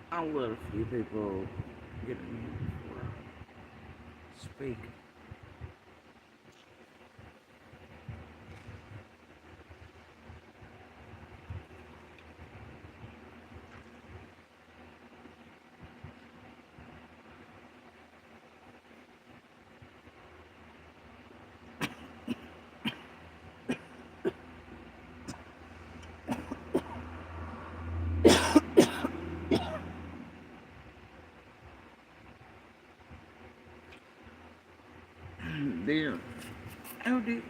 I'll let a few people get in here before I speak. Dear. Oh, dear.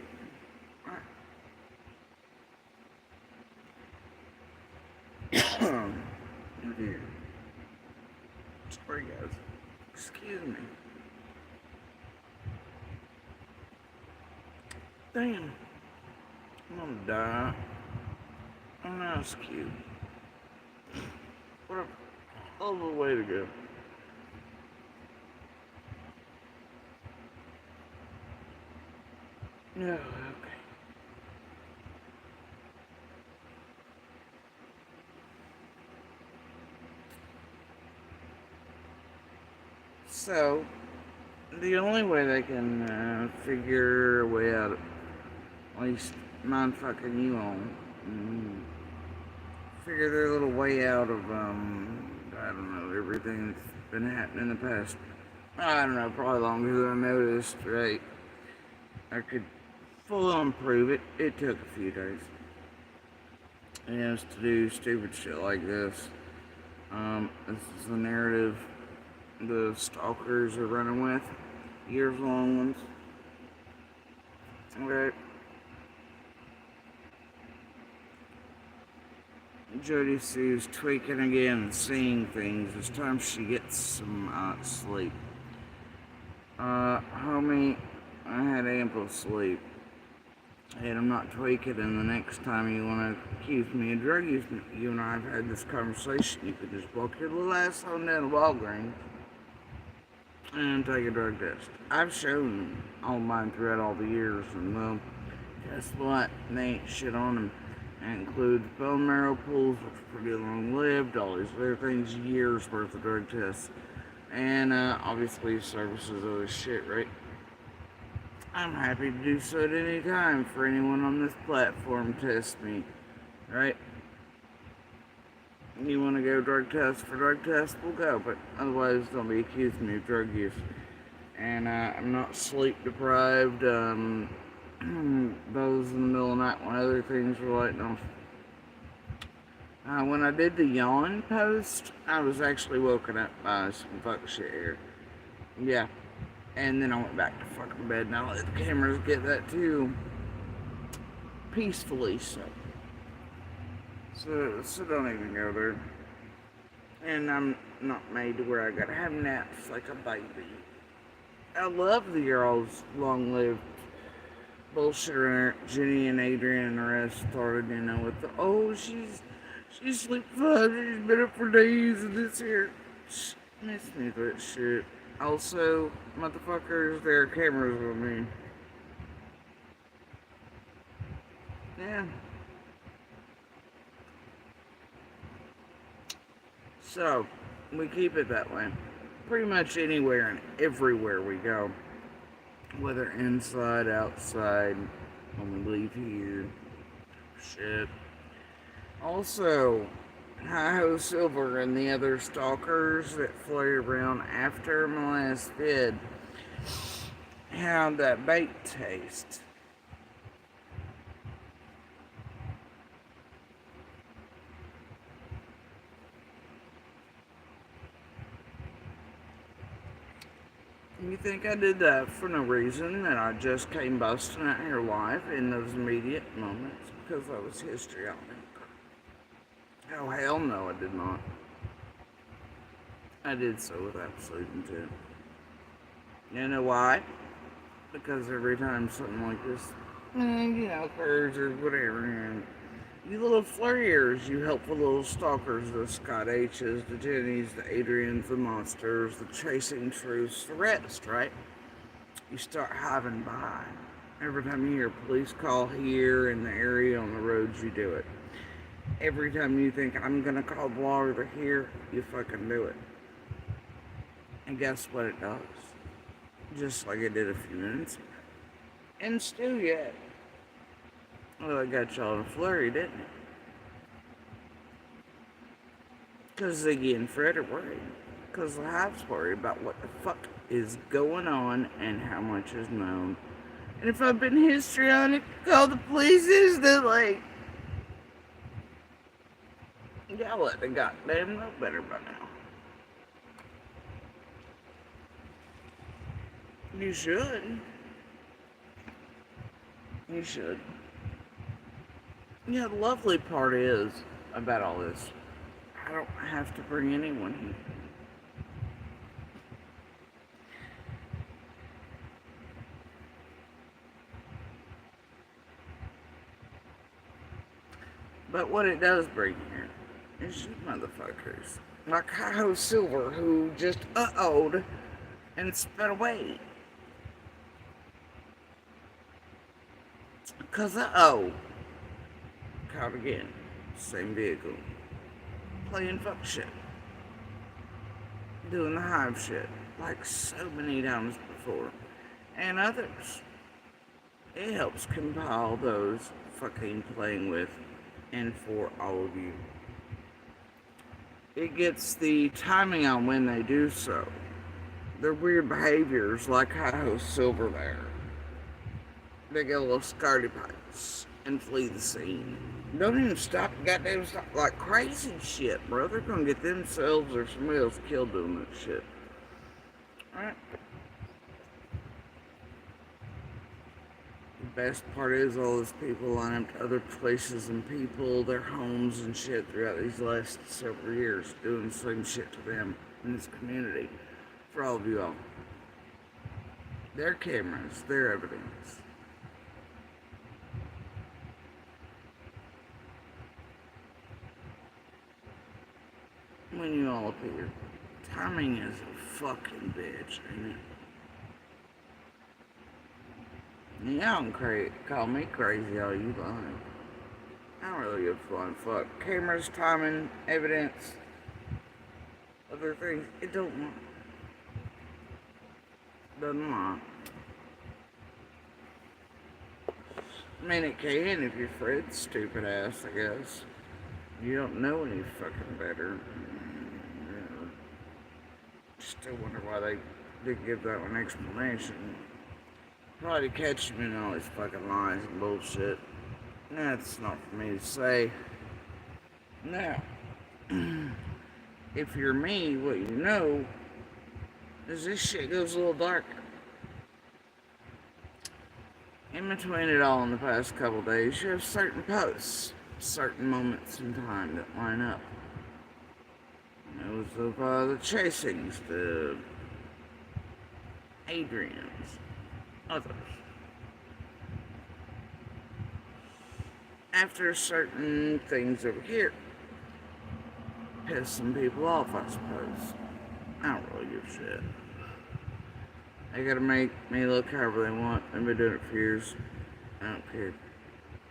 Oh, dear. Sorry, guys. Excuse me. Damn. I'm gonna die. Oh, no, it's cute. What a lovely way to go. No, okay. So, the only way they can figure a way out, at least mind fucking you on, mm, figure their little way out of, I don't know, everything that's been happening in the past. I don't know, probably longer than I noticed, right? I could full on prove it. It took a few days. Yes, to do stupid shit like this. This is the narrative the stalkers are running with. Years long ones. Okay. Jody Sue's tweaking again and seeing things. It's time she gets some sleep. Homie, I had ample sleep. And I'm not tweaking, and the next time you want to accuse me of drug use, you and I have had this conversation. You could just walk your little ass on down to Walgreens and take a drug test. I've shown all mine throughout all the years, and well, guess what? They ain't shit on them. That includes bone marrow pools, which are pretty long lived, all these other things, years worth of drug tests. And obviously, services other shit, right? I'm happy to do so at any time for anyone on this platform test me, right? You want to go drug test for drug test, we'll go, but otherwise don't be accusing me of drug use. And I'm not sleep deprived. Those in the middle of the night when other things were lighting off. When I did the yawn post, I was actually woken up by some fuck shit here. Yeah. And then I went back to fucking bed and I let the cameras get that too. Peacefully, so don't even go there. And I'm not made to where I gotta have naps like a baby. I love the girls long-lived bullshitter Jenny and Adrian and the rest started, with the she's sleep fine, she's been up for days and this here. Miss me with that shit. Also, motherfuckers, there are cameras on me. Yeah. So, we keep it that way. Pretty much anywhere and everywhere we go. Whether inside, outside, when we leave here. Shit. Also, Hi-Ho Silver and the other stalkers that floated around after my last vid, how that bait tastes. You think I did that for no reason, and I just came busting out here live in those immediate moments because I was histrionic? Oh, hell no, I did not. I did so with absolute intent. You know why? Because every time something like this, occurs or whatever, you little flirters, you helpful little stalkers, the Scott H's, the Jennies, the Adrians, the monsters, the chasing truths, the rest, right? You start hiving by. Every time you hear a police call here in the area on the roads, you do it. Every time you think I'm gonna call the law over here, you fucking do it. And guess what it does? Just like it did a few minutes ago. And still yet. Well, it got y'all in a flurry, didn't it? Because Ziggy and Fred are worried. Because the Hive's worried about what the fuck is going on and how much is known. And if I've been histrionic, call the police, is that like... Y'all let the goddamn know better by now. You should. You should. Yeah, the lovely part is, about all this, I don't have to bring anyone here. But what it does bring here is you motherfuckers. Like Hi-Ho Silver, who just uh-oh'd and sped away. Cause uh-oh. Caught again. Same vehicle. Playing fuck shit. Doing the Hive shit. Like so many times before. And others. It helps compile those fucking playing with and for all of you. It gets the timing on when they do so. Their weird behaviors, like Hi-Ho Silver there. They get a little scaredy pipes and flee the scene. Don't even stop, goddamn stop, like crazy shit, bro. They're gonna get themselves or somebody else killed doing that shit. Alright. The best part is all those people line up to other places and people, their homes and shit throughout these last several years, doing the same shit to them in this community. For all of you all. Their cameras, their evidence. When you all appear. Timing is a fucking bitch, ain't it? Y'all can call me crazy all you like. I don't really give a flying fuck. Cameras, timing, evidence, other things, it don't matter. Doesn't matter. I mean, it can if you're Fred's stupid ass, I guess. You don't know any fucking better. Still wonder why they didn't give that one explanation. Probably catch him in all his fucking lies and bullshit. That's not for me to say. Now, if you're me, what you know is this shit goes a little darker. In between it all in the past couple days, you have certain posts, certain moments in time that line up. Those of the chasings, the Adrians, others. After certain things over here piss some people off, I suppose. I don't really give a shit. They gotta make me look however they want. They've been doing it for years. I don't care.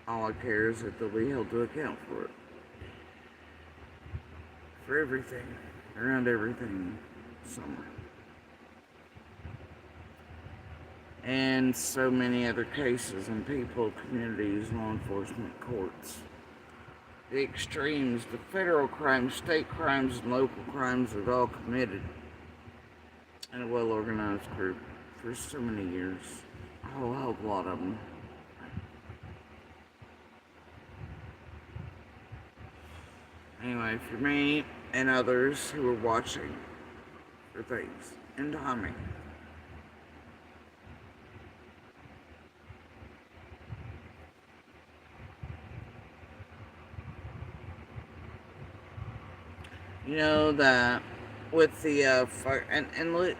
All I care is that they'll be held to account for it. For everything. Around everything. Somewhere. And so many other cases in people, communities, law enforcement, courts. The extremes, the federal crimes, state crimes, and local crimes are all committed in a well-organized group for so many years. A whole hell of a lot of them. Anyway, for me and others who are watching for things and timing, you know that with the look,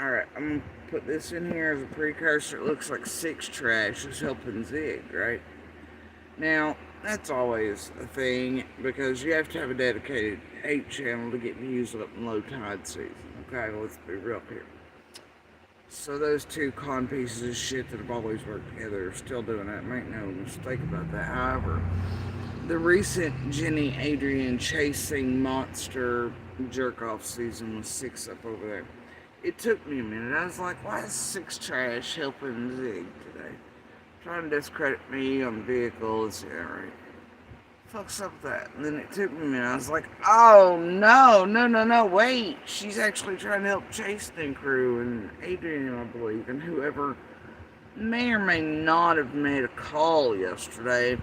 alright, I'm gonna put this in here as a precursor. It looks like 6 trash is helping Zig, right? Now, that's always a thing because you have to have a dedicated 8 channel to get views up in low tide season. Okay, let's be real here. So those 2 con pieces of shit that have always worked together are still doing that. Make no mistake about that. However, the recent Jenny Adrian chasing monster jerk off season was Six Up over there. It took me a minute. I was like, why is Six Trash helping Zig today? Trying to discredit me on vehicles. Yeah, right. Fuck's up with that. And then it took me a minute. I was like, oh no, wait. She's actually trying to help Chastening Crew and Adrian, I believe, and whoever may or may not have made a call yesterday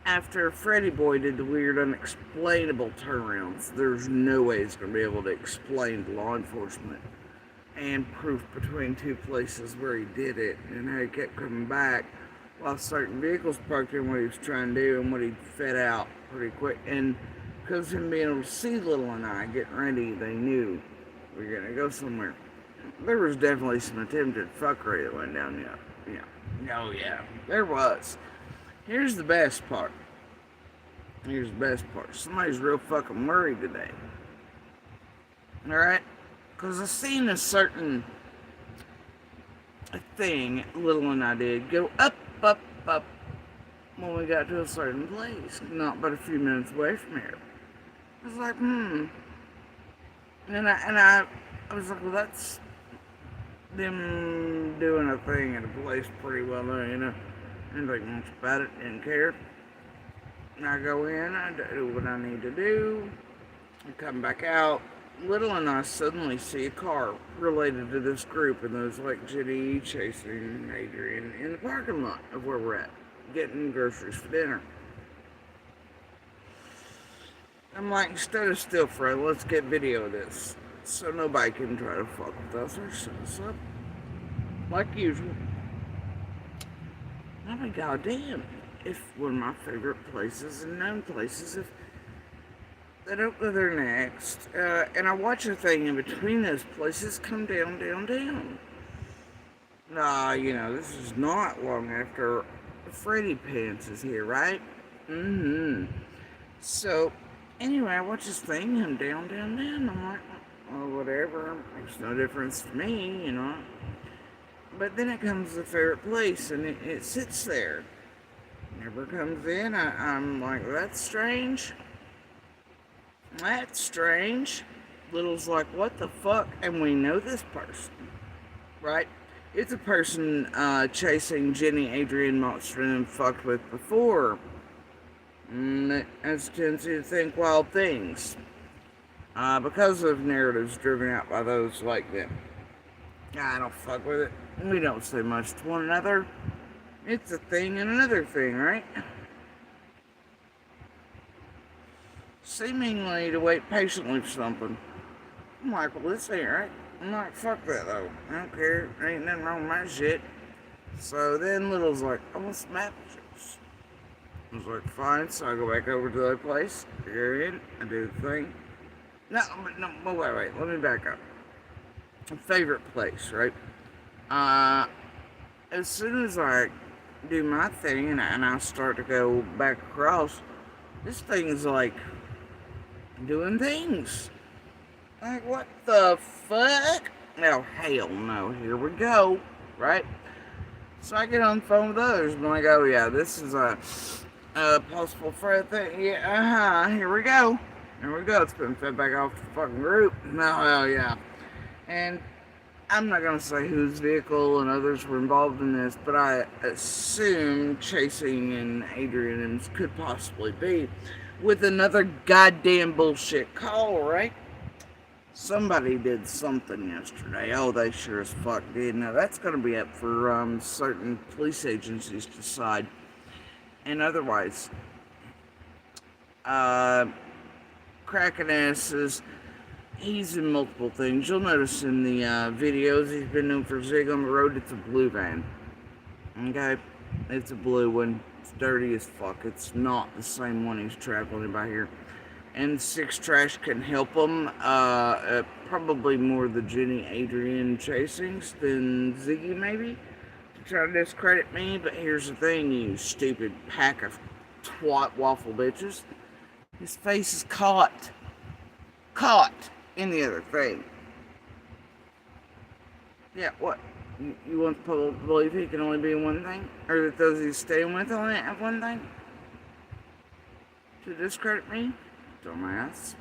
after Freddy Boy did the weird unexplainable turnarounds. There's no way he's going to be able to explain to law enforcement and proof between two places where he did it and how he kept coming back while certain vehicles parked in what he was trying to do and what he fed out pretty quick. And because of him being able to see Little and I getting ready, they knew we were going to go somewhere. There was definitely some attempted fuckery that went down. Yeah, there was. Here's the best part. Somebody's real fucking worried today. Alright? Because I seen a certain thing Little and I did go up when we got to a certain place, not but a few minutes away from here. I was like, And I was like, well, that's them doing a thing at a place pretty well known, you know. And like much about it, didn't care. And I go in, I do what I need to do, I come back out. Little and I suddenly see a car related to this group, and there's like Jenny chasing Adrian in the parking lot of where we're at, getting groceries for dinner. I'm like, instead of still frame, let's get video of this, so nobody can try to fuck with us or set us up, like usual. I mean, goddamn, if one of my favorite places and known places, if they don't go there next, and I watch a thing in between those places come down. This is not long after Freddy Pants is here, right? So, anyway, I watch this thing come down. I'm like, oh, whatever, makes no difference to me, you know. But then it comes to the favorite place, and it sits there. Never comes in. I'm like, that's strange. Little's like, what the fuck? And we know this person, right? It's a person chasing Jenny Adrian Monster and fucked with before. That has a tendency to think wild things. Because of narratives driven out by those like them. I don't fuck with it. We don't say much to one another. It's a thing and another thing, right? Seemingly to wait patiently for something. I'm like, well, this ain't right. I'm like, fuck that though. I don't care. There ain't nothing wrong with my shit. So then Little's like, I want some apple juice. I was like, fine. So I go back over to the place. I go in. I do the thing. No, wait. Let me back up. Favorite place, right? As soon as I do my thing and I start to go back across, this thing's like doing things. Like, what the fuck? Oh, hell no. Here we go, right? So I get on the phone with others and I'm like, oh yeah, this is a possible Fred thing. Yeah, here we go. It's been fed back off the fucking group. No, hell yeah. And I'm not going to say whose vehicle and others were involved in this, but I assume Chasing and Adrian could possibly be with another goddamn bullshit call, right? Somebody did something yesterday. Oh, they sure as fuck did. Now, that's going to be up for certain police agencies to decide. And otherwise, cracking asses. He's in multiple things. You'll notice in the videos he's been known for Zig on the road. It's a blue van. Okay? It's a blue one. It's dirty as fuck. It's not the same one he's traveling by here. And Six Trash can help him. Probably more the Jenny Adrian chasings than Ziggy, maybe. To try to discredit me. But here's the thing, you stupid pack of twat waffle bitches. His face is caught in the other thing. Yeah, what? You want to believe he can only be one thing? Or that those he's staying with only have one thing? to discredit me? Dumbass.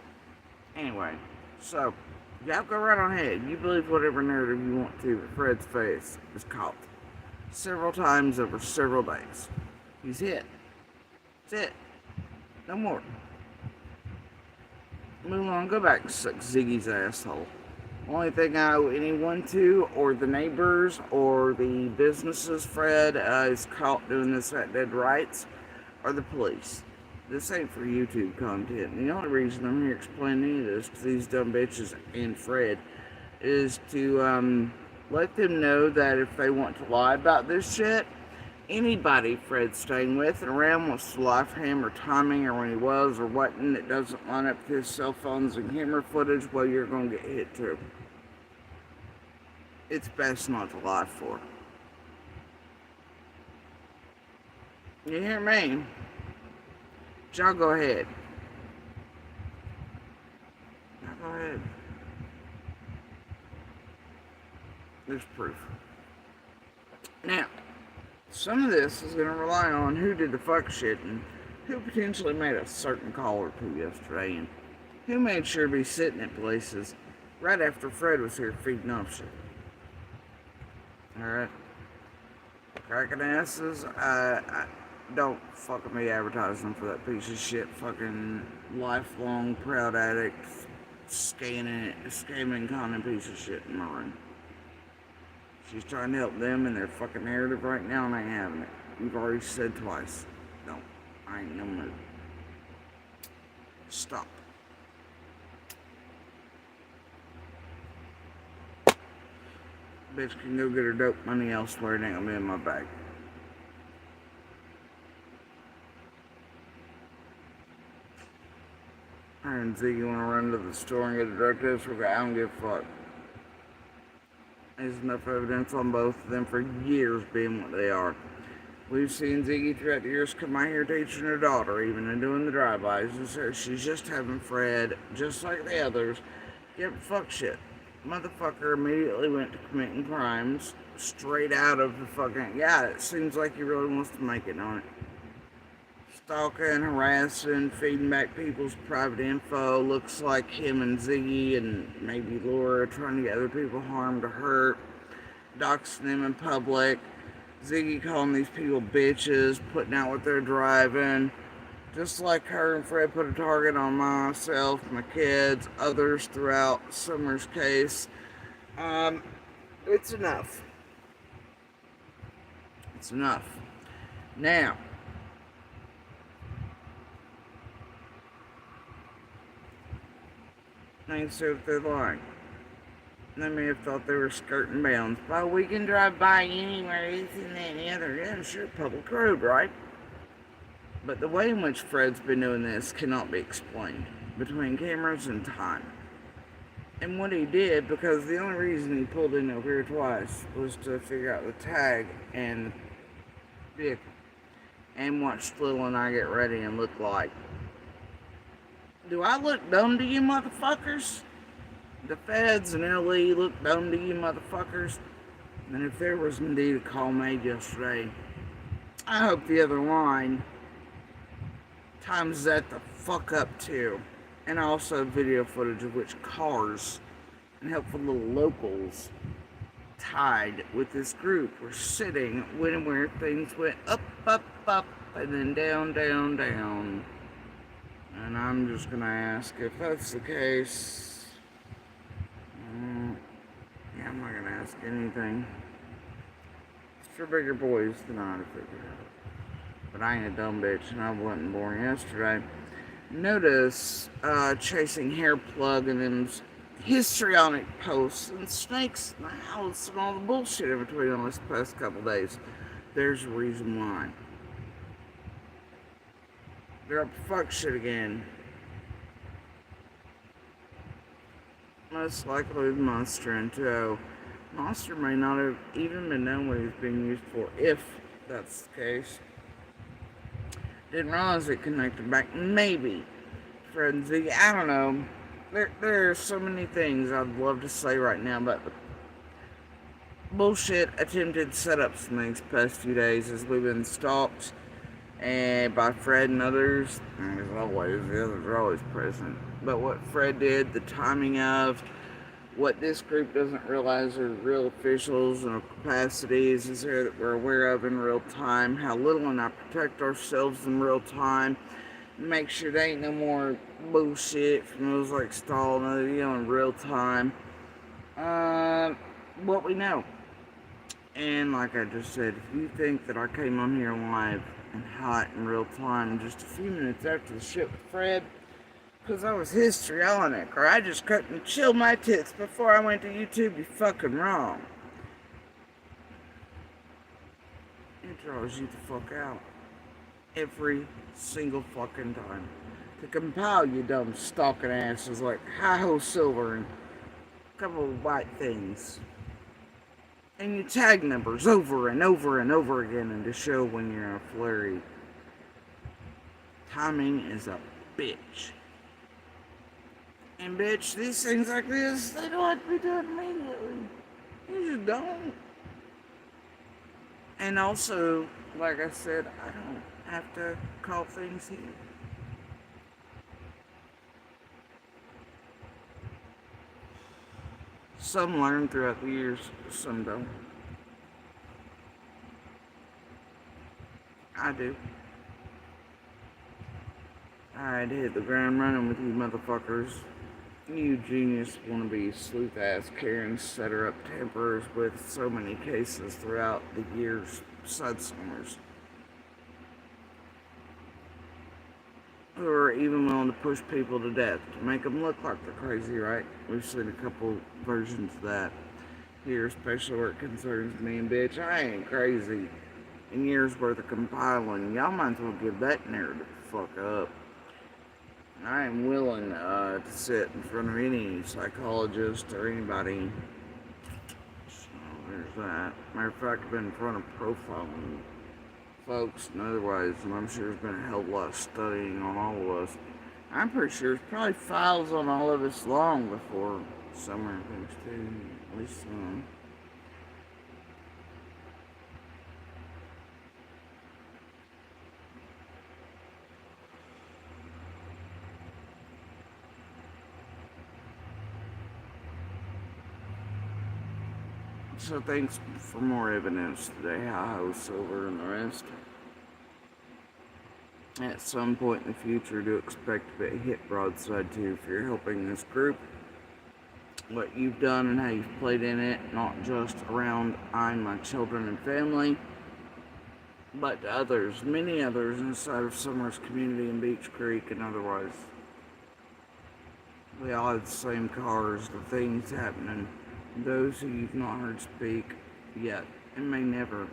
Anyway, so, y'all go right on ahead. You believe whatever narrative you want to, but Fred's face is caught several times over several days. He's hit. That's it. No more. Move on, go back and suck Ziggy's asshole. Only thing I owe anyone to, or the neighbors, or the businesses Fred is caught doing this at dead rights, are the police. This ain't for YouTube content. The only reason I'm here explaining this to these dumb bitches and Fred is to let them know that if they want to lie about this shit, anybody Fred's staying with and around wants to lie for him or timing or when he was or wasn't, it doesn't line up with his cell phones and camera footage, well, you're going to get hit too. It's best not to lie for. You hear me? Y'all go ahead. Y'all go ahead. There's proof. Now, some of this is going to rely on who did the fuck shit and who potentially made a certain call or two yesterday and who made sure to be sitting at places right after Fred was here feeding off shit. Alright? Cracking asses, don't fucking be advertising for that piece of shit fucking lifelong proud addict scamming conning piece of shit in my room. She's trying to help them in their fucking narrative right now and I ain't having it. You've already said twice. No, I ain't no mood. Stop. Bitch can go get her dope money elsewhere and ain't gonna be in my bag. Her and Ziggy wanna run to the store and get a drug test. I don't give a fuck. There's enough evidence on both of them for years being what they are. We've seen Ziggy throughout the years come out here teaching her daughter, even and doing the drive-bys. She's just having Fred, just like the others, get fuck shit. Motherfucker immediately went to committing crimes straight out of the fucking... Yeah, it seems like he really wants to make it on it. Stalking, harassing, feeding back people's private info. Looks like him and Ziggy and maybe Laura trying to get other people harmed or hurt. Doxing them in public. Ziggy calling these people bitches, putting out what they're driving. Just like her and Fred put a target on myself, my kids, others throughout Summer's case. It's enough. It's enough. Now, they said they're lying. They may have thought they were skirting bounds. Well, we can drive by anywhere, this and that and the other. Yeah, sure, public road, right? But the way in which Fred's been doing this cannot be explained between cameras and time. And what he did, because the only reason he pulled in over here twice was to figure out the tag and the vehicle. And watch Lil and I get ready and look like. Do I look dumb to you motherfuckers? The feds and LE look dumb to you motherfuckers? And if there was indeed a call made yesterday, I hope the other line times that the fuck up too. And also video footage of which cars and helpful little locals tied with this group were sitting when and where things went up, up, up, and then down, down, down. And I'm just gonna ask if that's the case. Yeah, I'm not gonna ask anything. It's for bigger boys than I to figure out. But I ain't a dumb bitch and I wasn't born yesterday. Notice chasing hair plug and then histrionic posts and snakes in the house and all the bullshit in between on this past couple days. There's a reason why. They're up to fuck shit again. Most likely with Monster in tow. Monster may not have even been known what he's being used for, if that's the case. Didn't realize it connected back. Maybe. Fred and Ziggy. I don't know. There are so many things I'd love to say right now about the bullshit attempted setups in these past few days as we've been stalked And by Fred and others, as always, the others are always present. But what Fred did, the timing of what this group doesn't realize are real officials and capacities is there that we're aware of in real time, how little and I protect ourselves in real time, make sure there ain't no more bullshit from those like Stalin, in real time. What we know. And like I just said, if you think that I came on here live and hot in real time just a few minutes after the shit with Fred, because I was histrionic, or I just couldn't chill my tits before I went to YouTube, you're fucking wrong. It draws you the fuck out. Every single fucking time. To compile you dumb stalking asses like Hi-Ho Silver and a couple of white things. And you tag numbers over and over and over again in the show when you're in a flurry. Timing is a bitch. And bitch, these things like this, they don't have to be done immediately. You just don't. And also, like I said, I don't have to call things here. Some learn throughout the years, some don't. I do. I had to hit the ground running with you motherfuckers. You genius wannabe sleuth ass Karens set her up tempers with so many cases throughout the years, besides Summers. Who are even willing to push people to death to make them look like they're crazy, right? We've seen a couple versions of that here, especially where it concerns me. And bitch, I ain't crazy. In years worth of compiling, y'all might as well give that narrative the fuck up. I am willing to sit in front of any psychologist or anybody. So there's that. Matter of fact, I've been in front of profiling folks and otherwise, and I'm sure there's been a hell of a lot of studying on all of us. I'm pretty sure there's probably files on all of us long before summer things too, at least some. So thanks for more evidence today, Hi-Ho Silver and the rest. At some point in the future, do expect to be hit broadside too if you're helping this group. What you've done and how you've played in it, not just around I, my children and family, but to others, many others inside of Summers community in Beach Creek and otherwise. We all have the same cars, the things happening. Those who you've not heard speak yet and may never.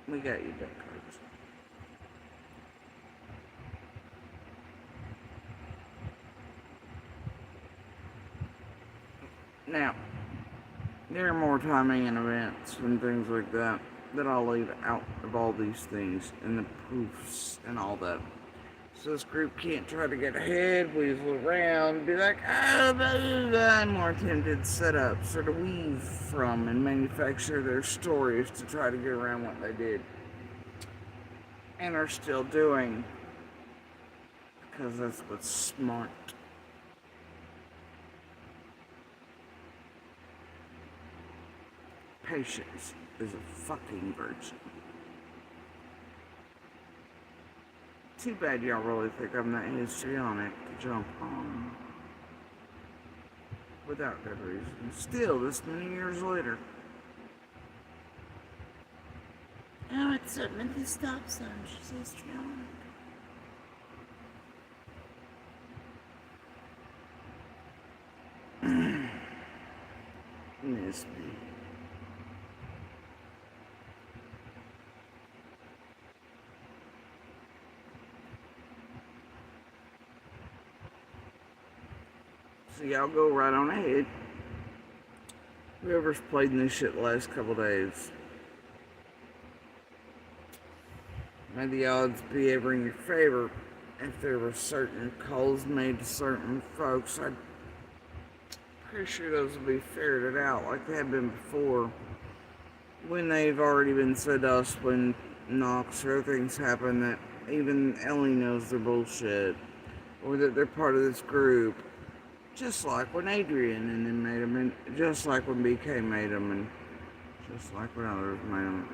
We got you back, cards. Now, there are more timing and events and things like that I'll leave out of all these things and the proofs and all that. So this group can't try to get ahead, weasel around, be like, oh, blah, blah, blah, and more attempted setups or to weave from and manufacture their stories to try to get around what they did. And are still doing. Because that's what's smart. Patience is a fucking virtue. Too bad y'all really think I'm that histrionic to jump on. Without good reason. Still, this many years later. Oh, it's something at the stop sign. She's histrionic. Miss me. So y'all go right on ahead. Whoever's played in this shit the last couple days. May the odds be ever in your favor. If there were certain calls made to certain folks, I'm pretty sure those will be ferreted out like they have been before. when they've already been said to us when knocks or things happen that even Ellie knows they're bullshit or that they're part of this group. Just like when Adrian and them made them, and just like when BK made them, and just like when others made them.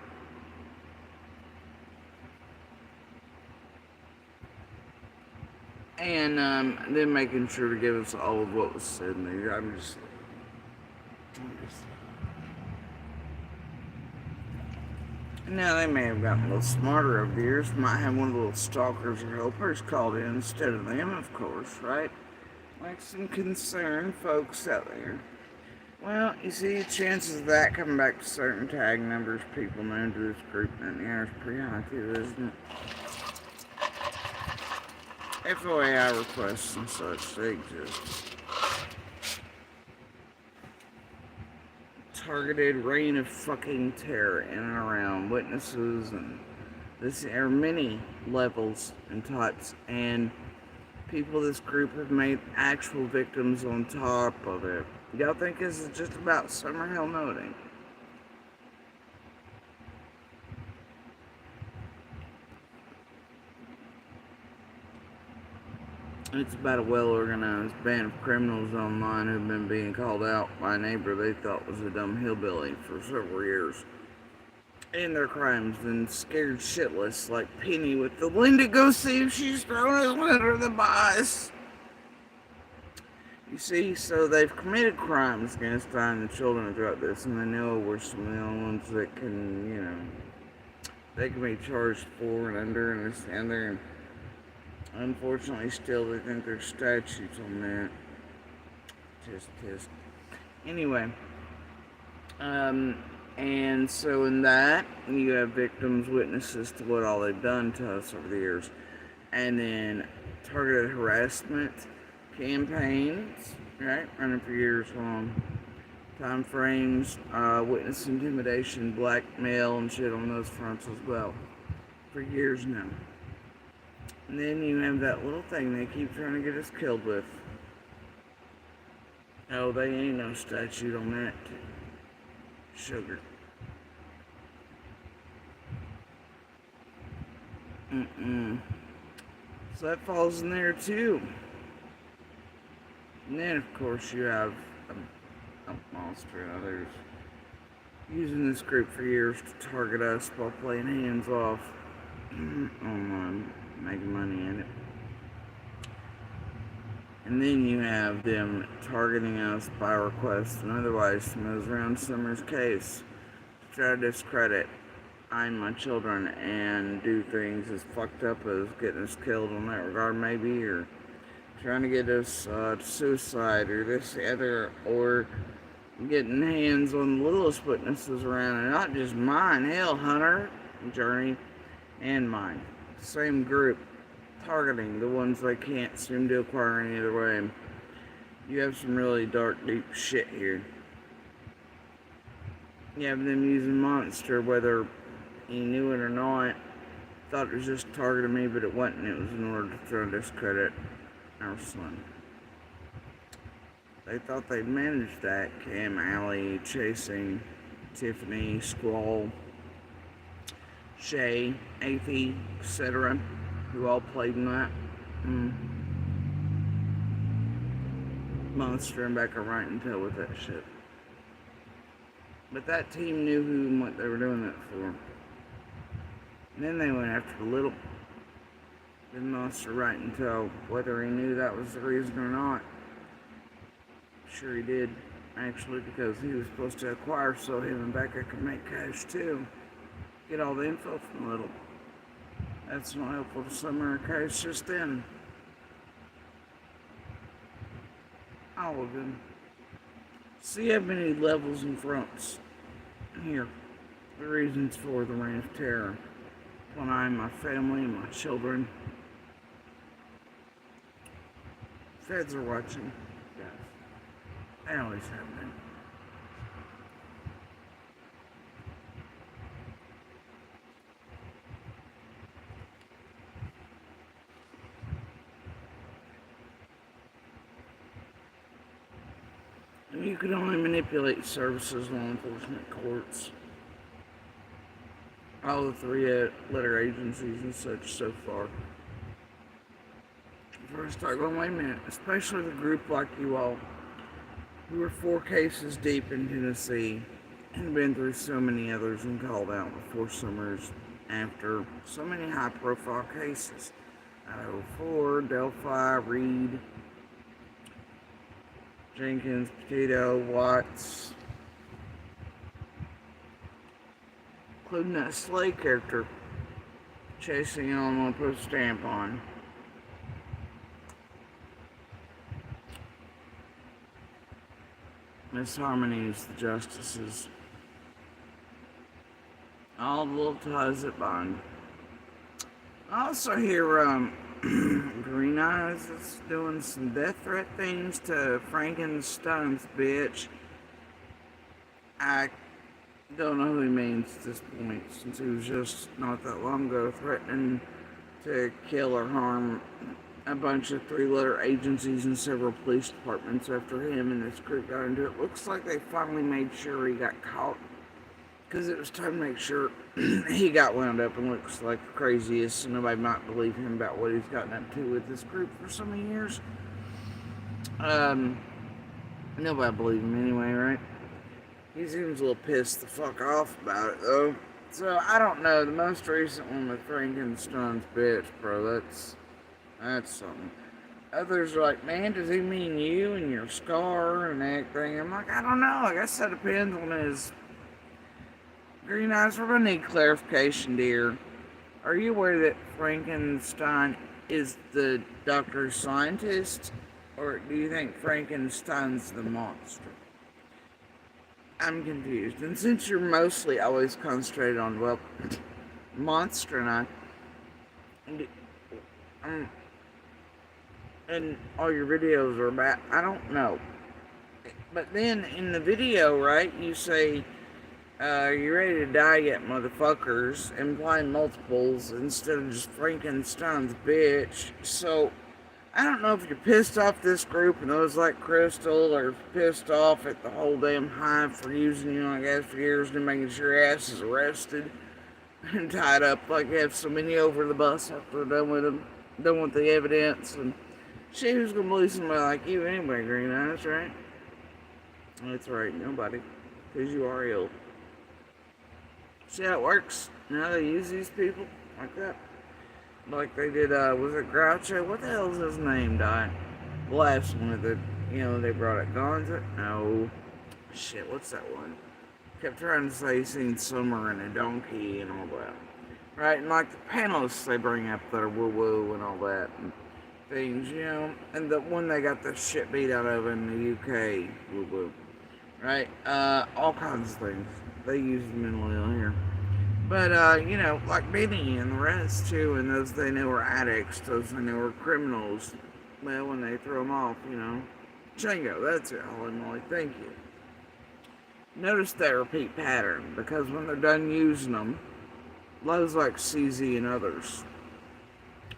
And then making sure to give us all of what was said in there. Now they may have gotten a little smarter over the years. Might have one of the little stalkers or helpers called in instead of them, of course, right? Like some concerned folks out there. Well, you see, chances of that coming back to certain tag numbers, people known to this group, and the is pretty high too, isn't it? FOAI requests and such, they exist. Targeted reign of fucking terror in and around witnesses, and this are many levels and types, and people this group have made actual victims on top of it. Y'all think this is just about summer? Hell no, it ain't. It's about a well-organized band of criminals online who've been being called out by a neighbor they thought was a dumb hillbilly for several years. And their crimes, then scared shitless like Penny with the Linda go see if she's thrown us under the bus. You see, so they've committed crimes against the children throughout this, and they know we're some of the only ones that can, they can be charged for and under and this and there. Unfortunately, still, they think there's statutes on that. Tisk. Anyway, and so in that, you have victims, witnesses to what all they've done to us over the years. And then targeted harassment campaigns, right, running for years long. Time frames, witness intimidation, blackmail, and shit on those fronts as well. For years now. And then you have that little thing they keep trying to get us killed with. Oh, they ain't no statute on that. Sugar. So that falls in there too. And then, of course, you have a monster and others using this group for years to target us while playing hands off online, making money in it. And then you have them targeting us by request and otherwise to nose around Summer's case to try to discredit I and my children and do things as fucked up as getting us killed in that regard maybe, or trying to get us to suicide or this, the other, or getting hands on the littlest witnesses around, and not just mine, hell, Hunter, Journey, and mine. Same group, targeting the ones they can't seem to acquire any other way. You have some really dark, deep shit here. You have them using Monster, whether he knew it or not. Thought it was just targeting me, but it wasn't. It was in order to try to discredit our son. They thought they'd managed that. Cam, Allie, Chasing, Tiffany, Squall, Shay, Athie, etc., who all played in that. Monster and Becca right in tail with that shit. But that team knew who and what they were doing that for. And then they went after the little Monster right in tail, whether he knew that was the reason or not. Sure he did, actually, because he was supposed to acquire so him and Becca could make cash too. Get all the info from Little. That's not helpful to Summer or Cash just then. All of them. See how many levels and fronts here. The reasons for the reign of terror. When I and my family and my children. Feds are watching. Yes. They always have been. You can only manipulate services, law enforcement, courts, all the three-letter agencies and such so far. First, start going, wait a minute, especially the group like you all. We were 4 cases deep in Tennessee and been through so many others and called out before summers after so many high-profile cases. Idaho 4, Delphi, Reed, Jenkins, Potato, Watts, including that Slay character chasing on one put a stamp on. Miss Harmony's the justices. All the little ties that bind. I also hear Green Eyes is doing some death threat things to Frankenstein's bitch. I don't know who he means at this point, since he was just not that long ago threatening to kill or harm a bunch of 3-letter agencies and several police departments after him and this group got into it. Looks like they finally made sure he got caught, because it was time to make sure he got wound up and looks like the craziest, so nobody might believe him about what he's gotten up to with this group for so many years. Nobody believed him anyway, right? He seems a little pissed the fuck off about it, though. So, I don't know. The most recent one with Frankenstein's bitch, bro, that's something. Others are like, man, does he mean you and your scar and everything? I'm like, I don't know. I guess that depends on his Green Eyes. We're going to need clarification, dear. Are you aware that Frankenstein is the doctor scientist? Or do you think Frankenstein's the monster? I'm confused. And since you're mostly always concentrated on, well, monster and all your videos are about, I don't know. But then in the video, right, you say, you ready to die yet, motherfuckers, implying multiples instead of just Frankenstein's bitch. So, I don't know if you're pissed off this group and those like Crystal, or pissed off at the whole damn hive for using you, I guess, for years and making sure your ass is arrested and tied up like you have so many over the bus after they're done with the evidence. And shit, who's gonna believe somebody like you anyway, Green Eyes, right? That's right, nobody. Because you are ill. See how it works? Now they use these people like that. Like they did, was it Groucho? What the hell's his name, Di? The last one that, they brought it. Gonzo? No. Shit, what's that one? Kept trying to say he's seen Summer and a donkey and all that. Right? And like the panelists they bring up that are woo-woo and all that. And things, and the one they got the shit beat out of in the UK, woo-woo. Right? All kinds of things. They use the mentally ill here. But, like Benny and the rest, too, and those they knew were addicts, those they knew were criminals, well, when they throw them off, Django, that's it, holy moly, thank you. Notice that repeat pattern, because when they're done using them, those like CZ and others,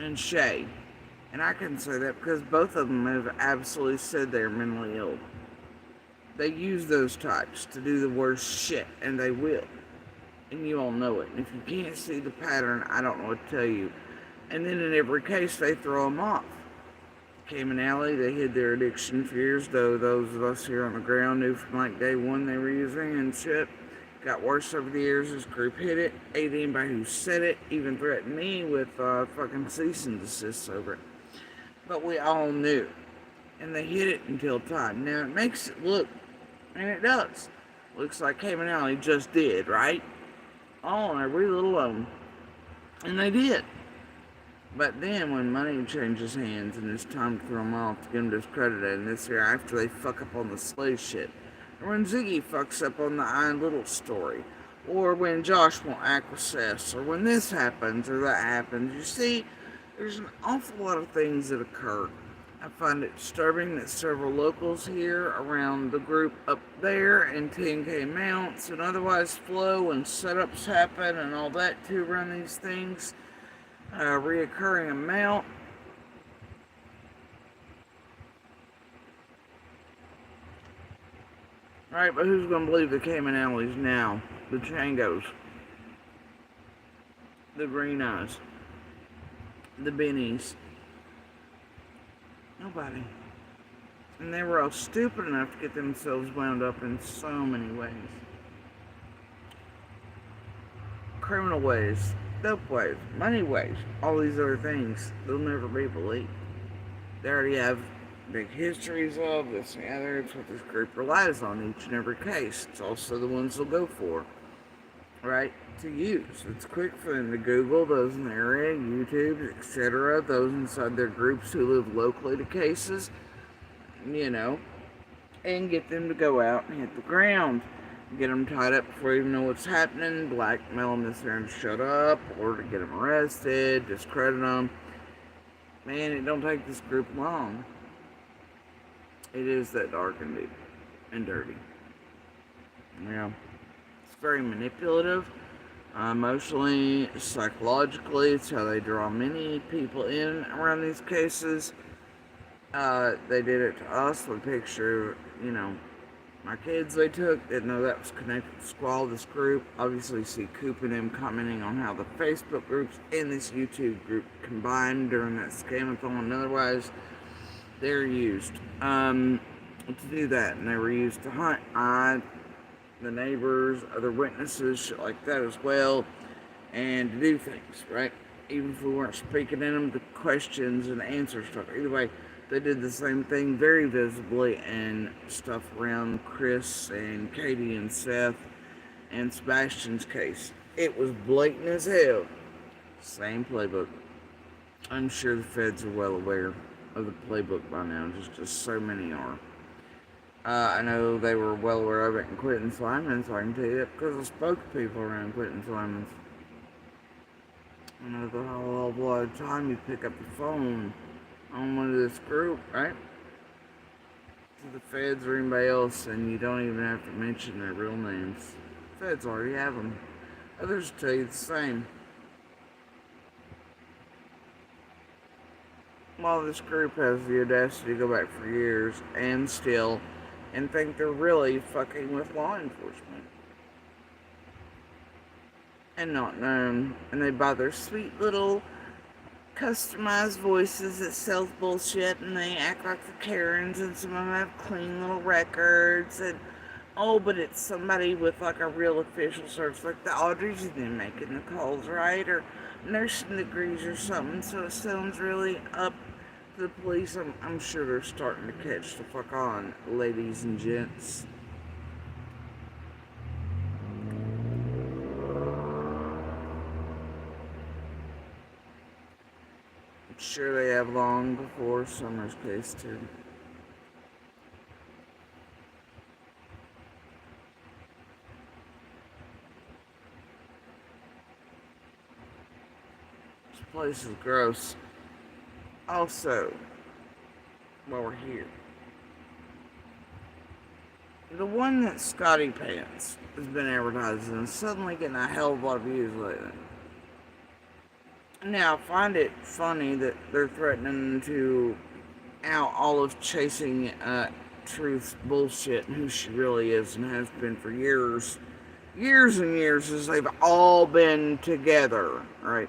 and Shay, and I can say that because both of them have absolutely said they're mentally ill. They use those types to do the worst shit, and they will. And you all know it. And if you can't see the pattern, I don't know what to tell you. And then in every case, they throw them off. Cayman Alley, they hid their addiction for years, though those of us here on the ground knew from like day one they were using and shit. Got worse over the years. This group hid it, ate anybody who said it, even threatened me with fucking cease and desist over it. But we all knew. And they hid it until time. Now it makes it look, and it does. Looks like Cayman Alley just did, right? All in every little one. And they did. But then when money changes hands and it's time to throw them off to get them discredited, and this year after they fuck up on the slave shit, or when Ziggy fucks up on the I Little story, or when Josh won't acquiesce, or when this happens or that happens, you see, there's an awful lot of things that occur. I find it disturbing that several locals here around the group up there and 10K mounts and otherwise flow and setups happen and all that to run these things. Reoccurring amount. Right, but who's going to believe the Cayman Alleys now? The Changos. the green eyes, the bennies. Nobody. And they were all stupid enough to get themselves wound up in so many ways. Criminal ways, dope ways, money ways, all these other things. They'll never be believed. They already have big histories of this and the other. It's what this group relies on each and every case. It's also the ones they'll go for, right, to use. It's quick for them to Google those in the area, YouTube, etc., those inside their groups who live locally to cases, and get them to go out and hit the ground. Get them tied up before you even know what's happening, blackmail them to sit there and shut up, or to get them arrested, discredit them. Man, it don't take this group long. It is that dark and deep and dirty. It's very manipulative, emotionally, psychologically. It's how they draw many people in around these cases. They did it to us with a picture, my kids they took. Didn't know that was connected to Squall, this group. Obviously see Coop and them commenting on how the Facebook groups and this YouTube group combined during that scamathon, and otherwise they're used to do that, and they were used to hunt the neighbors, other witnesses, shit like that as well, and to do things, right? Even if we weren't speaking in them, the questions and answer stuff. Either way, they did the same thing very visibly and stuff around Chris and Katie and Seth and Sebastian's case. It was blatant as hell. Same playbook. I'm sure the feds are well aware of the playbook by now, just so many are. I know they were well aware of it in Quentin Simons, so I can tell you that because I spoke to people around Quentin Simons. I know the whole lot of time you pick up the phone on one of this group, right? To the feds or anybody else, and you don't even have to mention their real names. Feds already have them. Others tell you the same. While this group has the audacity to go back for years and still, and think they're really fucking with law enforcement. And not known. And they buy their sweet little customized voices that sell bullshit, and they act like the Karens, and some of them have clean little records, and but it's somebody with like a real official service, like the Audreys and them making the calls, right? Or nursing degrees or something, so it sounds really up to the police. I'm sure they're starting to catch the fuck on, ladies and gents. I'm sure they have long before Summer's case too. This place is gross. Also, while we're here, the one that Scotty Pants has been advertising is suddenly getting a hell of a lot of views lately. Now, I find it funny that they're threatening to out all of Chasing Truth's bullshit and who she really is and has been for years. Years and years as they've all been together, right?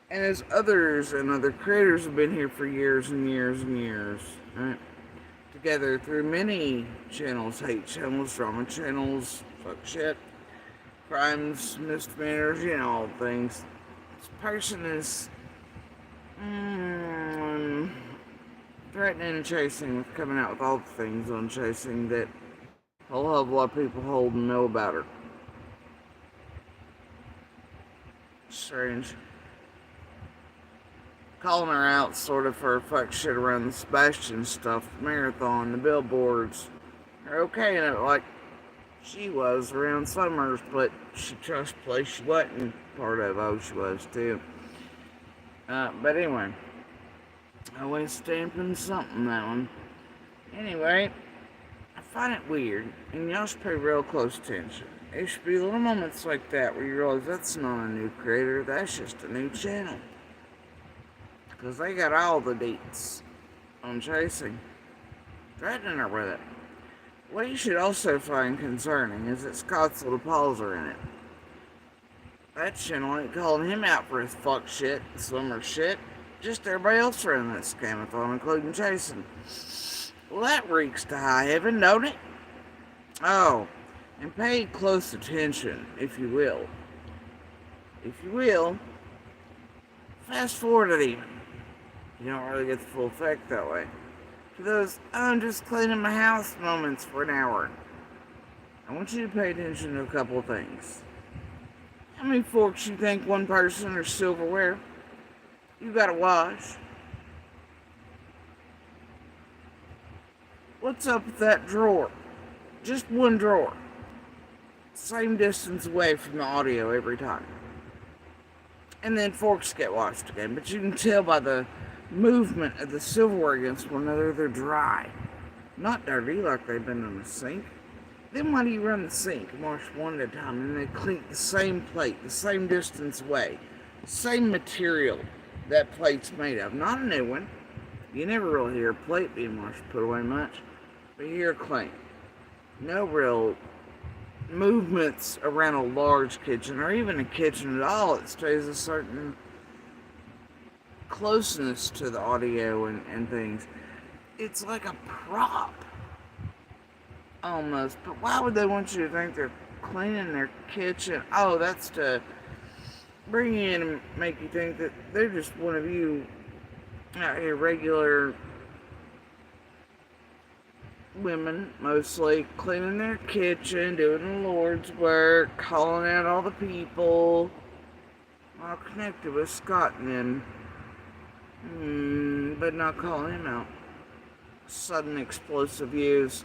And as others and other creators have been here for years and years and years, right? Together through many channels, hate channels, drama channels, fuck shit, crimes, misdemeanors, all things. This person is threatening and Chasing with coming out with all the things on Chasing that a whole hell of a lot of people hold and know about her. Strange. Calling her out sort of for her fuck shit around the Sebastian stuff, the marathon, the billboards. They're okay in it like she was around Summers, but she trust place she wasn't part of. She was too. But anyway, always stamping something, that one. Anyway, I find it weird, and y'all should pay real close attention. There should be little moments like that where you realize that's not a new creator, that's just a new channel. Because they got all the deets on Chasing, threatening her with it. What you should also find concerning is that Scott's little paws are in it. That channel ain't calling him out for his fuck shit, swimmer shit. Just everybody else around that scamathon, including Jason. Well, that reeks to high heaven, don't it? Oh, and pay close attention, if you will. If you will, fast forward it even. You don't really get the full effect that way. To those, I'm just cleaning my house moments for an hour. I want you to pay attention to a couple of things. How many forks you think one person or silverware you gotta wash? What's up with that drawer? Just one drawer. Same distance away from the audio every time. And then forks get washed again, but you can tell by the movement of the silverware against one another, they're dry. Not dirty like they've been in the sink. Then why do you run the sink and wash one at a time and they clink the same plate, the same distance away, same material that plate's made of? Not a new one. You never really hear a plate being washed put away much, but you hear a clink. No real movements around a large kitchen or even a kitchen at all. It stays a certain closeness to the audio and things. It's like a prop. Almost. But why would they want you to think they're cleaning their kitchen? Oh, that's to bring you in and make you think that they're just one of you out here, regular women, mostly, cleaning their kitchen, doing the Lord's work, calling out all the people, all connected with Scott and them, but not calling him out. Sudden explosive views.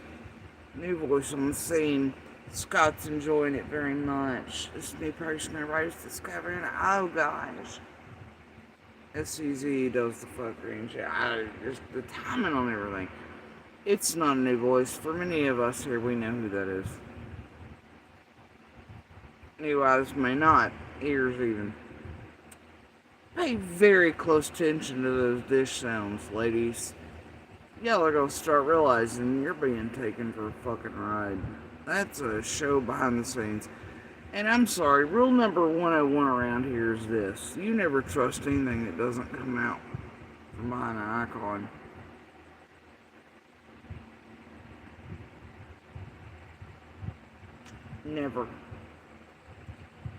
New voice on the scene. Scott's enjoying it very much. This new person everybody's discovering. Oh gosh. SCZ does the fuckery and shit. Just the timing on everything. It's not a new voice. For many of us here, we know who that is. New eyes may not. Ears even. Pay very close attention to those dish sounds, ladies. Y'all are gonna start realizing you're being taken for a fucking ride. That's a show behind the scenes. And I'm sorry, rule number 101 around here is this. You never trust anything that doesn't come out from behind an icon. Never.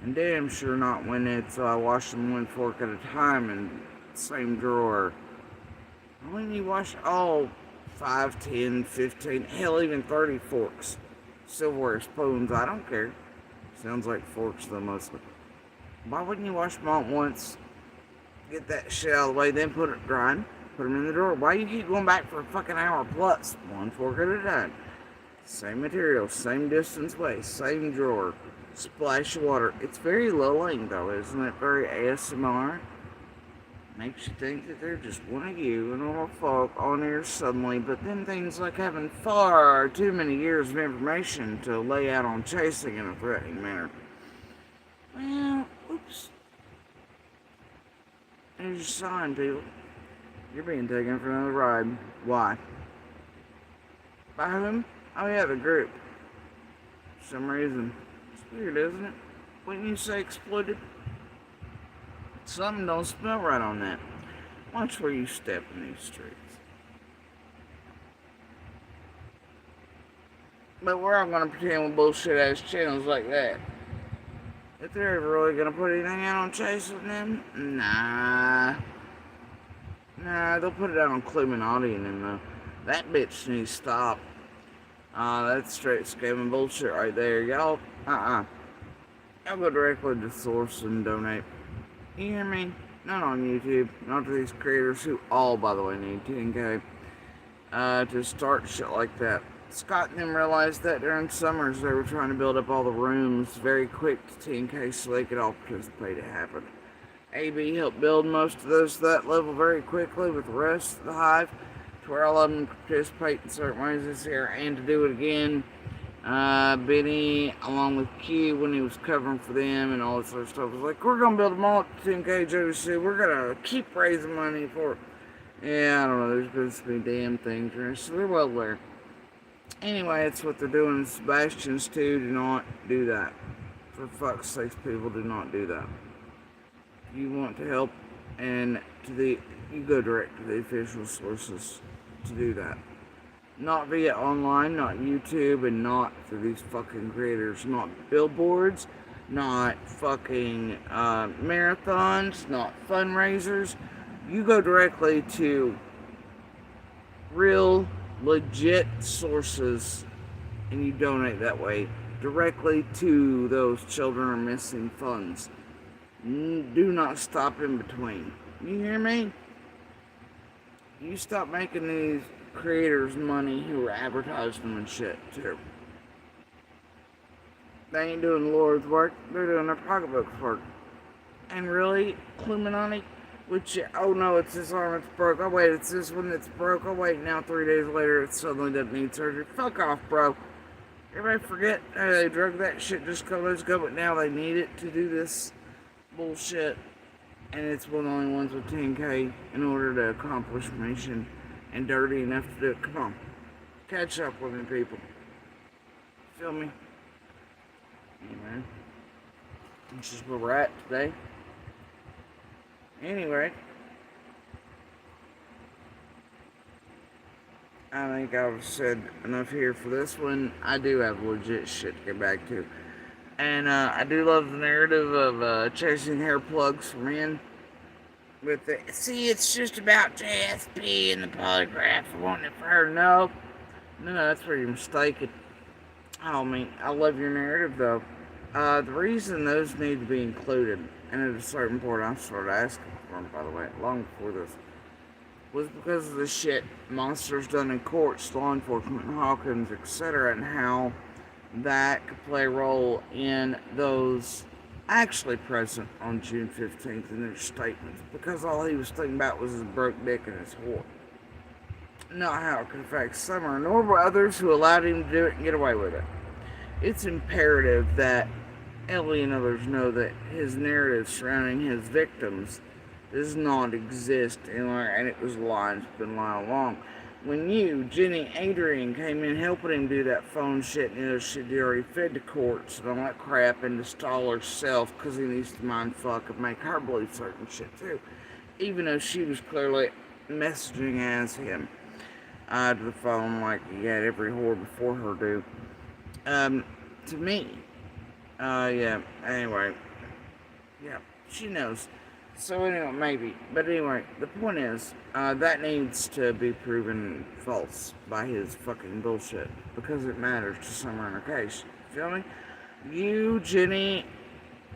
And damn sure not when it's wash them one fork at a time in the same drawer. When you wash all 5, 10, 15, hell even 30 forks, silverware, spoons, I don't care. Sounds like forks though mostly. Why wouldn't you wash them all at once, get that shit out of the way, then put it drying, put them in the drawer? Why you keep going back for a fucking hour plus? One fork at a time. Same material, same distance away, same drawer, splash of water. It's very lulling though, isn't it? Very ASMR. Makes you think that they're just one of you, a normal folk, on air suddenly, but then things like having far too many years of information to lay out on chasing in a threatening manner. Well, oops. There's your sign, people. You're being taken for another ride. Why? By whom? Oh yeah, the group. For some reason. It's weird, isn't it? Wouldn't you say exploited? Something don't smell right on that. Watch where you step in these streets. But we're all gonna pretend with bullshit ass channels like that. If they're ever really gonna put anything out on chasing them, nah, they'll put it out on Cluminati and them though. That bitch needs to stop. That's straight scamming bullshit right there, y'all. Y'all go directly to the source and donate. You hear me? Not on YouTube. Not to these creators who all, by the way, need 10K to start shit like that. Scott and them realized that during summers they were trying to build up all the rooms very quick to 10K so they could all participate. It happened. AB helped build most of those to that level very quickly with the rest of the hive to where all of them could participate in certain ways this year and to do it again. Benny, along with Q, when he was covering for them and all this other stuff, was like, we're gonna build them all up to 10K JDC. We're gonna keep raising money for it. Yeah, I don't know, there's going to be damn things, so they're well aware. Anyway, it's what they're doing. Sebastian's too. Do not do that. For fuck's sakes, people, do not do that. You want to help, and you go direct to the official sources to do that. Not via online, not YouTube, and not through these fucking creators. Not billboards, not fucking marathons, not fundraisers. You go directly to real, legit sources, and you donate that way directly to those children or missing funds. Do not stop in between. You hear me? You stop making these creators money who are advertising them and shit too. They ain't doing the Lord's work, they're doing their pocketbook's work. And really, Illuminati, which, oh no, it's this arm, it's broke. Oh wait, it's this one that's broke. Oh wait, now 3 days later it suddenly doesn't need surgery. Fuck off, bro. Everybody forget they drug that shit just a couple days ago, but now they need it to do this bullshit. And it's one of the only ones with 10K in order to accomplish mission, and dirty enough to do it. Come on. Catch up with me, people. Feel me? Anyway. This is where we're at today. Anyway. I think I've said enough here for this one. I do have legit shit to get back to. And I do love the narrative of chasing hair plugs for men. With the, see, it's just about JSP and the polygraph. I want it for her. No, that's where you're mistaken. Oh, I love your narrative, though. The reason those need to be included, and at a certain point I started asking for them, by the way, long before this, was because of the shit monsters done in courts, law enforcement, Hawkins, etc., and how that could play a role in those actually present on June 15th in their statements, because all he was thinking about was his broke dick and his whore. Not how it could affect Summer, nor were others who allowed him to do it and get away with it. It's imperative that Ellie and others know that his narrative surrounding his victims does not exist anywhere, and it was lying. It's been lying along. When you, Jenny, Adrian came in helping him do that phone shit and the other shit he already fed to courts and all that crap, and to stall herself because he needs to mind fuck and make her believe certain shit too, even though she was clearly messaging as him to the phone like he had every whore before her do. To me, yeah, anyway, yeah, she knows. So anyway, maybe. But anyway, the point is, that needs to be proven false by his fucking bullshit. Because it matters to Summer in her case. Feel me? You, Jenny,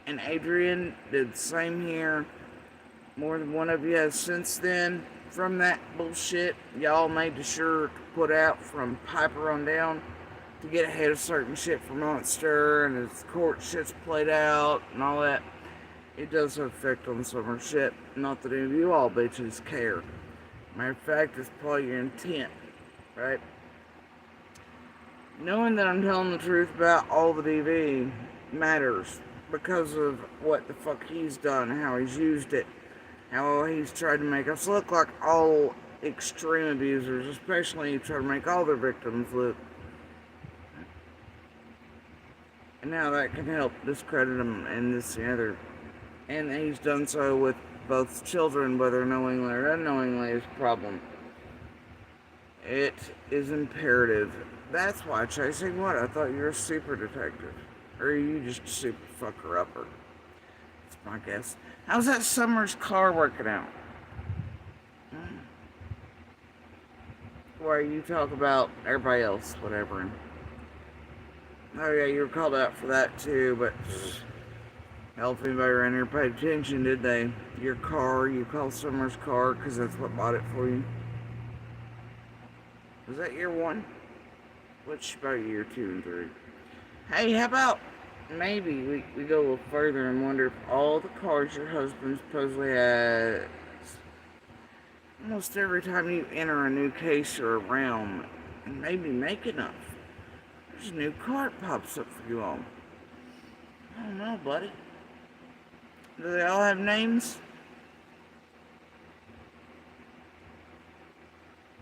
and Adrian did the same here. More than one of you has since then. From that bullshit, y'all made sure to put out from Piper on down to get ahead of certain shit for Monster, and his court shit's played out and all that. It does have effect on Summer shit. Not that any of you all bitches care. Matter of fact, it's probably your intent, right? Knowing that I'm telling the truth about all the DV matters because of what the fuck he's done, how he's used it, how he's tried to make us look like all extreme abusers, especially he tried to make all their victims look. And now that can help discredit him and this and the other. And he's done so with both children, whether knowingly or unknowingly, is a problem. It is imperative. That's why chasing what? I thought you were a super detective. Or are you just a super fucker-upper? That's my guess. How's that Summer's car working out? Where you talk about everybody else, whatever. And, oh yeah, you were called out for that too, but hell, if anybody around here paid attention, did they? Your car, you call Summer's car because that's what bought it for you. Was that year 1? Which about year 2 and 3? Hey, how about maybe we go a little further and wonder if all the cars your husband supposedly has, almost every time you enter a new case or a realm, and maybe make enough, there's a new car that pops up for you all. I don't know, buddy. Do they all have names?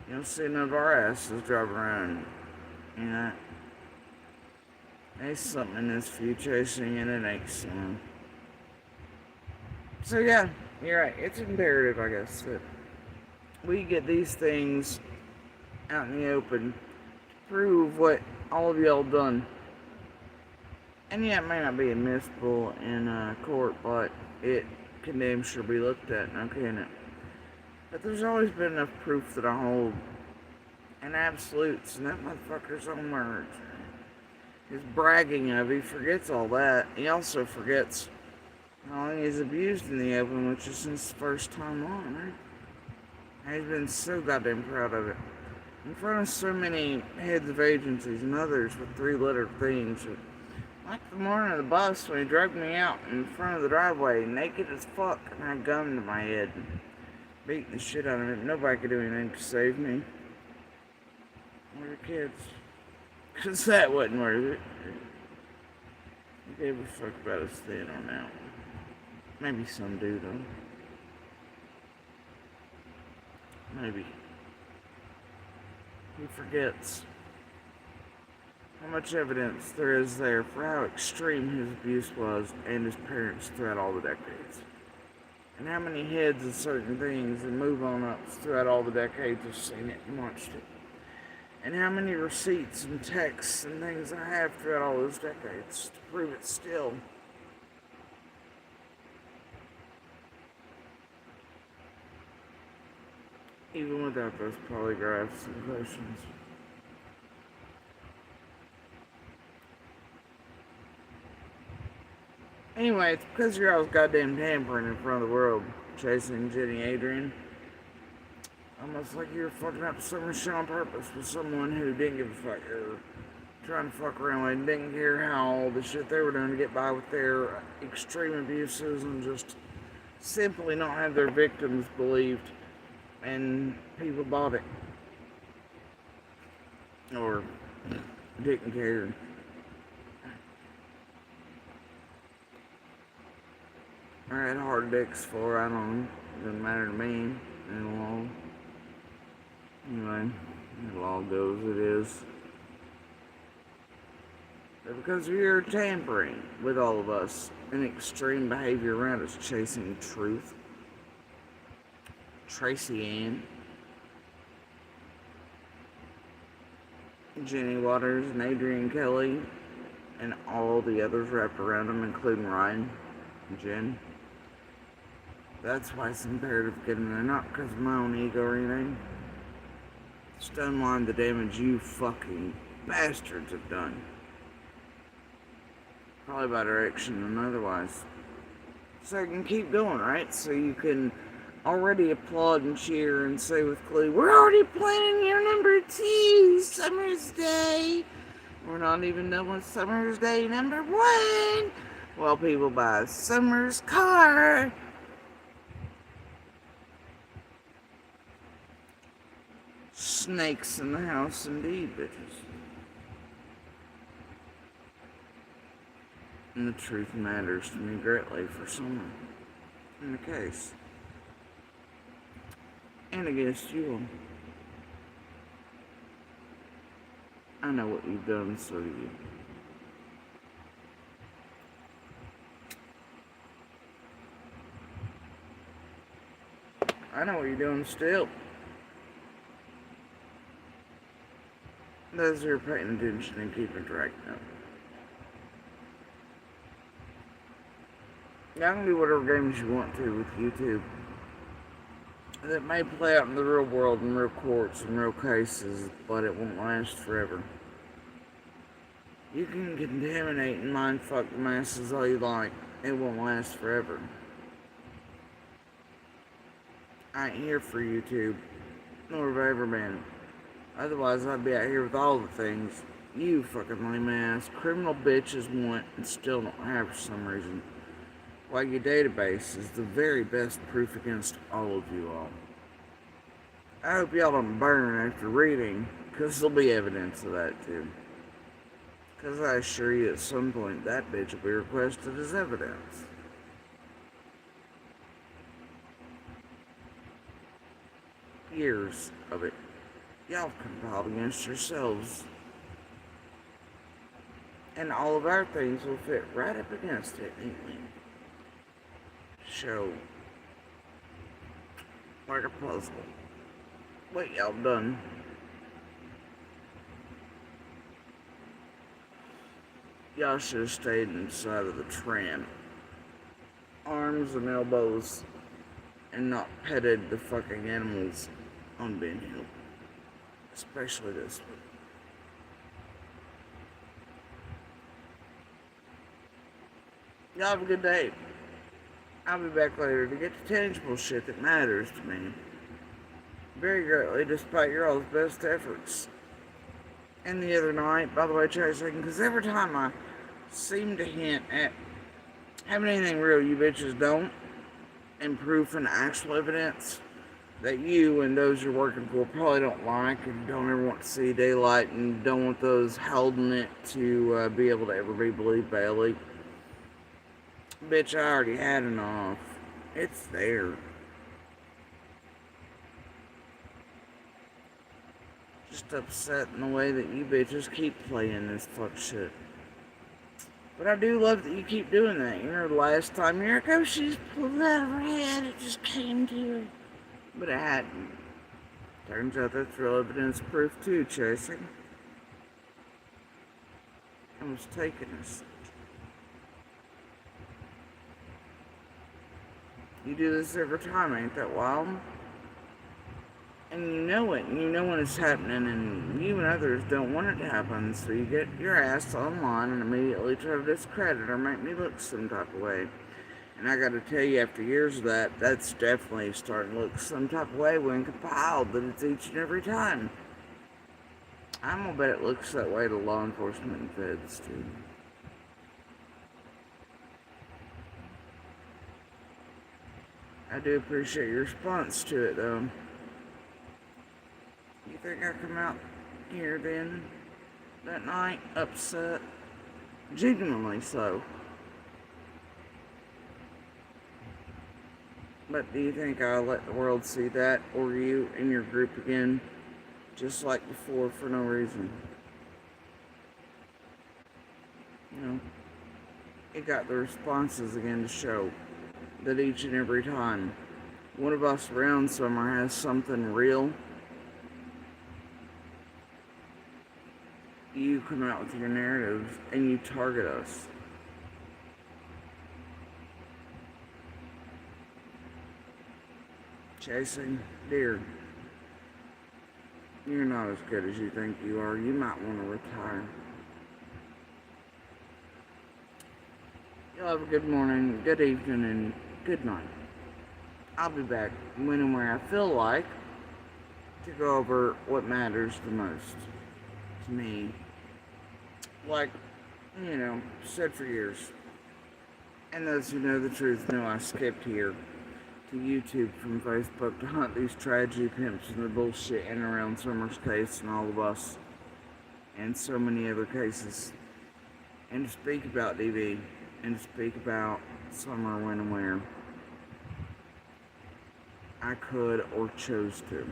You don't see none of our asses driving around, you know. There's something in this few chasing and it ain't soon. So yeah, you're right. It's imperative, I guess, that we get these things out in the open to prove what all of y'all done. And yeah, it may not be admissible in court, but it can damn sure be looked at now, can it? But there's always been enough proof that I hold in absolutes, and that motherfucker's own words. His bragging of, he forgets all that. He also forgets how long he's abused in the open, which is since the first time on, right? And he's been so goddamn proud of it. In front of so many heads of agencies and others with three-letter things. Like the morning of the bus when he dragged me out in front of the driveway, naked as fuck, and I had a gun to my head, and beating the shit out of it. Nobody could do anything to save me. Or the kids. Because that wasn't worth it. Who gave a fuck about us then or now? Maybe some do, though. Maybe. He forgets how much evidence there is there for how extreme his abuse was and his parents throughout all the decades. And how many heads of certain things and move on ups throughout all the decades have seen it and watched it. And how many receipts and texts and things I have throughout all those decades to prove it still. Even without those polygraphs and questions. Anyway, it's because you're always goddamn tampering in front of the world, chasing Jenny Adrian. Almost like you're fucking up some shit on purpose with someone who didn't give a fuck, or trying to fuck around with and didn't care how all the shit they were doing to get by with their extreme abuses and just simply not have their victims believed, and people bought it. Or didn't care. I had hard dicks for, I don't know, doesn't matter to me anymore. Anyway, it all goes, it is. But because we are tampering with all of us and extreme behavior around us, chasing truth. Tracy Ann, Jenny Waters, and Adrian Kelly, and all the others wrapped around them, including Ryan and Jen. That's why it's imperative getting there, not because of my own ego or anything. Just to unwind the damage you fucking bastards have done. Probably by direction and otherwise. So I can keep going, right? So you can already applaud and cheer and say with glee, we're already planning your number 2, Summer's Day. We're not even done with Summer's Day number 1. While people buy Summer's car. Snakes in the house indeed, bitches. And the truth matters to me greatly for someone in the case. And against you. I know what you've done, so do you. I know what you're doing still. Those who are paying attention and keeping track now. Y'all can do whatever games you want to with YouTube. That may play out in the real world in real courts and real cases, but it won't last forever. You can contaminate and mindfuck the masses all you like. It won't last forever. I ain't here for YouTube, nor have I ever been. Otherwise, I'd be out here with all the things you fucking lame ass criminal bitches want and still don't have for some reason. While your database is the very best proof against all of you all. I hope y'all don't burn after reading, because there'll be evidence of that too. Because I assure you at some point that bitch will be requested as evidence. Years of it. Y'all compiled against yourselves. And all of our things will fit right up against it neatly. So, like a puzzle. What y'all done? Y'all should have stayed inside of the tram. Arms and elbows, and not petted the fucking animals on Ben Hill. Especially this one. Y'all have a good day. I'll be back later to get the tangible shit that matters to me. Very greatly, despite your all's best efforts. And the other night, by the way, Chasing, because every time I seem to hint at having anything real you bitches don't, and proof and actual evidence that you and those you're working for probably don't like and don't ever want to see daylight and don't want those holding it to be able to ever be believed Bailey. Bitch, I already had enough. It's there. Just upset in the way that you bitches keep playing this fuck shit. But I do love that you keep doing that. You know, the last time you're like, oh, she's pulled it out of her head. It just came to her. But it hadn't. Turns out that's real evidence proof too, Chasing. I was taking us. You do this every time, ain't that wild? And you know it, and you know when it's happening, and you and others don't want it to happen, so you get your ass online and immediately try to discredit or make me look some type of way. And I gotta tell you, after years of that, that's definitely starting to look some type of way when compiled, that it's each and every time. I'm gonna bet it looks that way to law enforcement and feds, too. I do appreciate your response to it, though. You think I come out here then, that night, upset? Genuinely so. But do you think I'll let the world see that, or you and your group again, just like before, for no reason? You know, it got the responses again to show that each and every time one of us around somewhere has something real, you come out with your narratives and you target us. Chasing, dear, you're not as good as you think you are. You might want to retire. You'll have a good morning, good evening, and good night. I'll be back when and where I feel like to go over what matters the most to me. Like, you know, said for years. And those who know the truth know I skipped here to YouTube from Facebook to hunt these tragedy pimps and the bullshit in and around Summer's case and all of us and so many other cases. And to speak about DV and to speak about Summer when and where I could or chose to.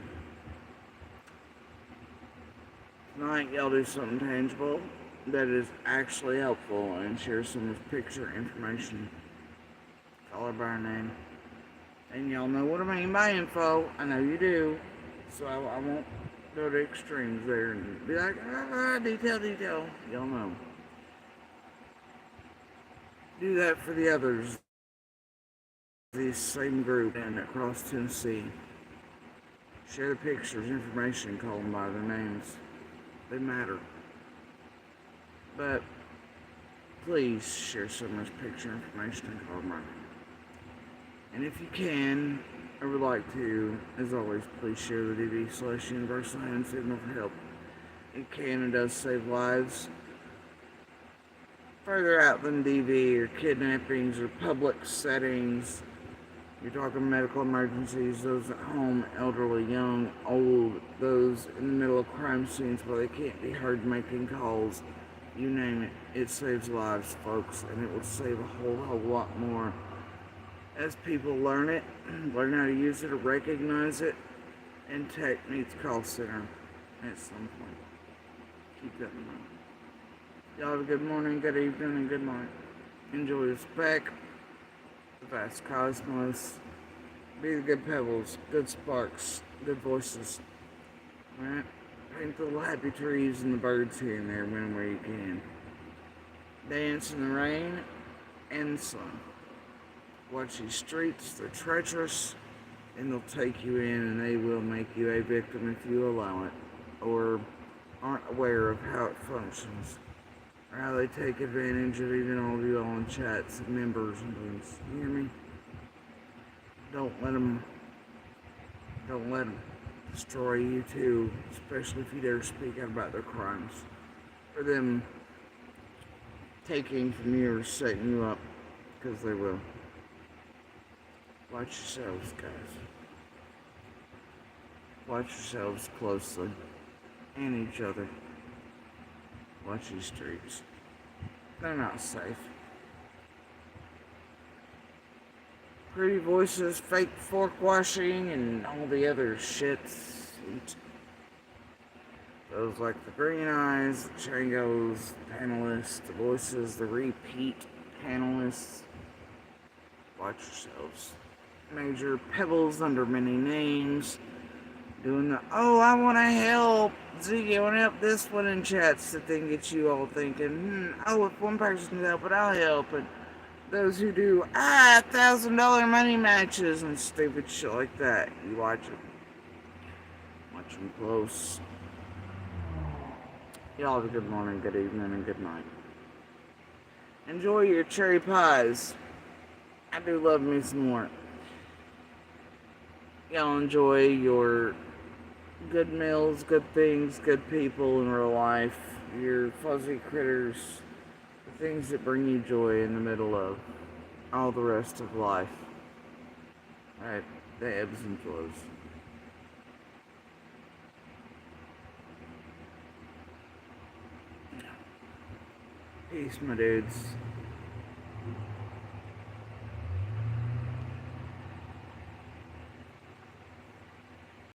Tonight, y'all do something tangible that is actually helpful and share some picture information. Call her by her name. And y'all know what I mean by info. I know you do. So I won't go to extremes there and be like, detail. Y'all know. Do that for the others. This same group and across Tennessee. Share the pictures, information, call them by their names. They matter. But please share Summer's picture information and call them by name. And if you can, or would like to, as always, please share the DV/Universal Hand Signal for help. It can and does save lives. Further out than DV or kidnappings or public settings, you're talking medical emergencies, those at home, elderly, young, old, those in the middle of crime scenes where they can't be heard making calls. You name it, it saves lives, folks, and it will save a whole lot more as people learn it, learn how to use it or recognize it, and tech needs call center at some point. Keep that in mind. Y'all have a good morning, good evening, and good night. Enjoy the speck, the vast cosmos. Be the good pebbles, good sparks, good voices. Alright? Paint the little happy trees and the birds here and there where you can. Dance in the rain and the sun. Watch these streets, they're treacherous, and they'll take you in and they will make you a victim if you allow it, or aren't aware of how it functions, or how they take advantage of even all of you all in chats and members and things. You hear me? Don't let them destroy you too, especially if you dare speak out about their crimes, or them taking from you or setting you up, because they will. Watch yourselves, guys. Watch yourselves closely, and each other. Watch these streets. They're not safe. Pretty voices, fake fork washing, and all the other shits. Those like the green eyes, the Changos, the panelists, the voices, the repeat panelists. Watch yourselves. Major pebbles under many names. Doing the, oh, I want to help. Ziggy, I want to help this one in chats. The thing gets you all thinking, oh, if one person can help it, I'll help it. Those who do, $1,000 money matches and stupid shit like that. You watch them. Watch them close. Y'all have a good morning, good evening, and good night. Enjoy your cherry pies. I do love me some more. Y'all enjoy your good meals, good things, good people in real life. Your fuzzy critters. The things that bring you joy in the middle of all the rest of life. Alright, the ebbs and flows. Peace, my dudes.